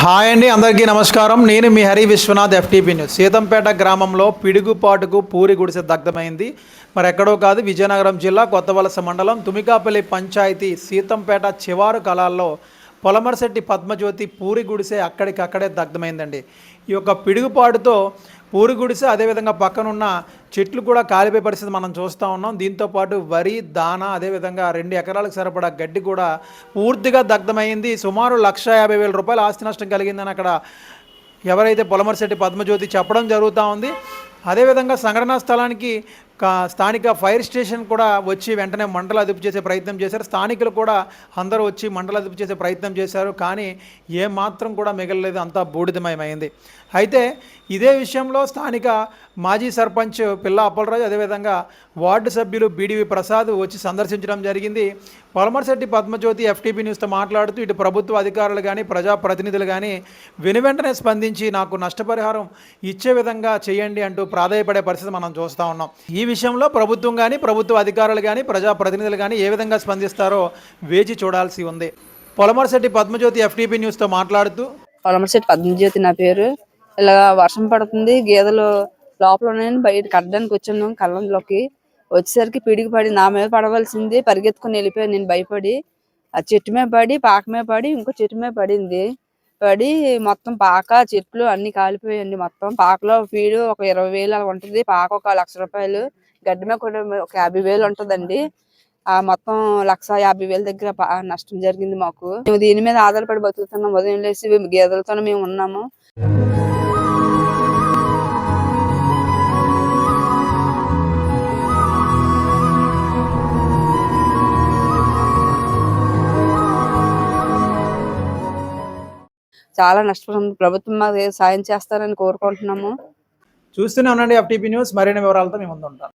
Hi అండి, అందరికీ నమస్కారం. నేను మీ హరి విశ్వనాథ్, ఎఫ్టీపీ న్యూస్. సీతంపేట గ్రామంలో పిడుగుపాటుకు పూరి గుడిసె దగ్ధమైంది. మరి ఎక్కడో కాదు, విజయనగరం జిల్లా కొత్తవలస మండలం తుమికాపల్లి పంచాయతీ సీతంపేట చివారు కలాల్లో పొలమరశెట్టి పద్మజ్యోతి పూరి గుడిసె అక్కడికక్కడే దగ్ధమైందండి. ఈ యొక్క పిడుగుపాటుతో పూరి గుడిసె, అదేవిధంగా పక్కనున్న చెట్లు కూడా కాలిపోయే పరిస్థితి మనం చూస్తూ ఉన్నాం. దీంతోపాటు వరి, దాన, అదేవిధంగా 2 ఎకరాలకు సరిపడా గడ్డి కూడా పూర్తిగా దగ్ధమైంది. సుమారు 1,50,000 రూపాయల ఆస్తి నష్టం కలిగిందని అక్కడ ఎవరైతే పొలమరశెట్టి పద్మజ్యోతి చెప్పడం జరుగుతూ ఉంది. అదేవిధంగా సంఘటనా స్థలానికి స్థానిక ఫైర్ స్టేషన్ కూడా వచ్చి వెంటనే మంటలు అదుపు చేసే ప్రయత్నం చేశారు. స్థానికులు కూడా అందరూ వచ్చి మంటలు అదుపు చేసే ప్రయత్నం చేశారు. కానీ ఏమాత్రం కూడా మిగలలేదు, అంతా బూడిదమయమైంది. అయితే ఇదే విషయంలో స్థానిక మాజీ సర్పంచ్ పిల్ల అప్పలరాజు, అదేవిధంగా వార్డు సభ్యులు బీడీవీ ప్రసాద్ వచ్చి సందర్శించడం జరిగింది. పొలమరశెట్టి పద్మజ్యోతి ఎఫ్టీపీ న్యూస్తో మాట్లాడుతూ ఇటు ప్రభుత్వ అధికారులు కానీ ప్రజాప్రతినిధులు కానీ వెనువెంటనే స్పందించి నాకు నష్టపరిహారం ఇచ్చే విధంగా చేయండి అంటూ ప్రాధాయపడే పరిస్థితి మనం చూస్తూ ఉన్నాం. ఈ విషయంలో ప్రభుత్వం కానీ ప్రభుత్వ అధికారులు కానీ ప్రజాప్రతినిధులు కానీ ఏ విధంగా స్పందిస్తారో వేచి చూడాల్సి ఉంది. పొలమరశెట్టి పద్మజ్యోతి ఎఫ్టీపీ న్యూస్తో మాట్లాడుతూ, పొలమరశెట్టి పద్మజ్యోతి నా పేరు. ఇలా వర్షం పడుతుంది, గేదెలు లోపల ఉన్నాయని బయట కట్టడానికి వచ్చాను. కళ్ళంలోకి వచ్చేసరికి పిడికి పడి నా మీద పడవలసింది, పరిగెత్తుకుని వెళ్ళిపోయాను. నేను భయపడి ఆ చెట్టు మీద పడి, పాక మీద పడి, ఇంకో చెట్టు మీద పడింది. పడి మొత్తం పాక, చెట్లు అన్ని కాలిపోయాయండి. మొత్తం పాకలో ఫీడు ఒక 20,000 అలా ఉంటుంది, పాక ఒక 1,00,000 రూపాయలు, గడ్డి మీద కూడా ఒక 50,000 ఉంటుందండి. ఆ మొత్తం 1,50,000 దగ్గర నష్టం జరిగింది మాకు. మేము దీని మీద ఆధారపడి బతుకుతున్నాం. ఉదయం లేసి గేదెలతో మేము ఉన్నాము. చాలా నష్టపోతుంది. ప్రభుత్వం మాకు సాయం చేస్తారని కోరుకుంటున్నాము. చూస్తూనే ఉండండి ఎఫ్టీపీ న్యూస్. మరిన్ని వివరాలతో మేము ముందు ఉంటాం.